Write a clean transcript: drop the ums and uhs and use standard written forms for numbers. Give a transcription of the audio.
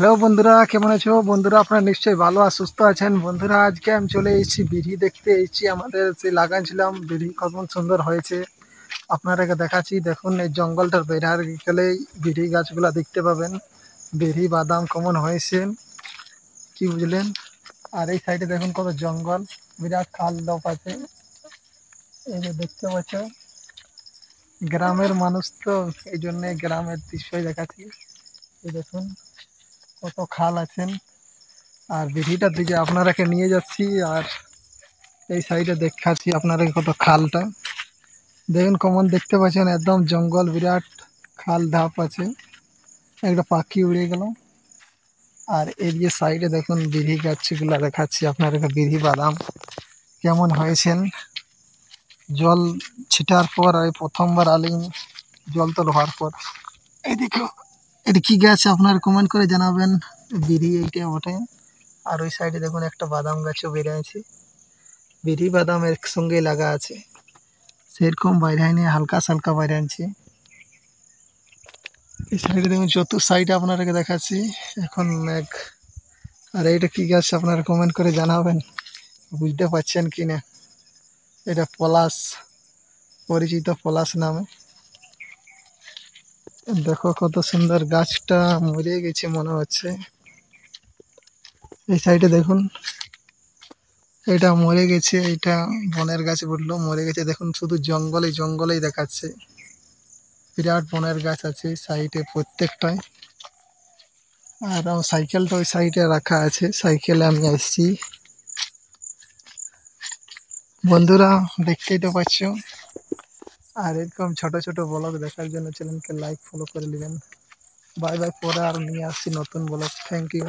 Hello বন্ধুরা, কেমন আছো? বন্ধুরা আপনারা নিশ্চয়ই ভালো আর সুস্থ আছেন। বন্ধুরা আজকে আমি চলে এসেছি বিড়ি দেখতে এসেছি। আমাদের সেই লাগাইছিলাম বিড়ি, কত সুন্দর হয়েছে আপনাদেরকে দেখাচ্ছি। দেখুন এই জঙ্গলটার বেড়ার গেলেই বিড়ি গাছগুলা দেখতে পাবেন। বিড়ি বাদাম কেমন হয়েছে কি বুঝলেন। আর এই সাইডে দেখুন কত জঙ্গল, বিরাট খাল ডপ আছে। এই যে দেখতে পাচ্ছ, গ্রামের মানুষ তো এই জন্য গ্রামের দৃশ্যই দেখাচ্ছি। এই দেখুন কত খাল আছেন। আর বিড়িটার দিকে আপনারাকে নিয়ে যাচ্ছি। আর এই সাইডে দেখাচ্ছি আপনারা কত খালটা দেখুন কেমন দেখতে পাচ্ছেন। একদম জঙ্গল, বিরাট খাল ধাপ আছে। একটা পাখি উড়ে গেল। আর এই যে সাইডে দেখুন বিড়ি গাছগুলা দেখাচ্ছি আপনাদেরকে। বিড়ি বাদাম কেমন হয়েছেন। জল ছিটার পর এই প্রথমবার আলিম জল তো হওয়ার পর এই দেখো এটা কি গাছ আপনারা কমেন্ট করে জানাবেন। বিড়ি এইটা ওঠে। আর ওই সাইডে দেখুন একটা বাদাম গাছও বেড়ে আছে। বিড়ি বাদাম একসঙ্গে লাগা আছে, সেরকম বাইরে হয়নি, হালকা সালকা বাইরে আনছি। এই সাইডে দেখুন চতুর সাইডে আপনাদেরকে দেখাচ্ছি। এখন মেঘ। আর এইটা কি গাছ আপনারা কমেন্ট করে জানাবেন, বুঝতে পারছেন কি না। এটা পলাশ, পরিচিত পলাশ নামে। দেখো কত সুন্দর, গাছটা মরে গেছে মনে হচ্ছে। এই সাইডে দেখুন এটা মরে গেছে, এটা বনের গাছ বললো, মরে গেছে। দেখুন শুধু জঙ্গলেই জঙ্গলেই দেখাচ্ছে। বিরাট বনের গাছ আছে সাইডে প্রত্যেকটায়। আর আমার সাইকেলটা ওই সাইডে রাখা আছে, সাইকেলে আমি আসছি। বন্ধুরা দেখতেই তো পাচ্ছ। আর এরকম ছোট ছোট ব্লগ দেখার জন্য চ্যানেলকে লাইক ফলো করে নেবেন। বাই বাই, পরে আর নিয়ে আসছি নতুন ব্লগ। Thank you.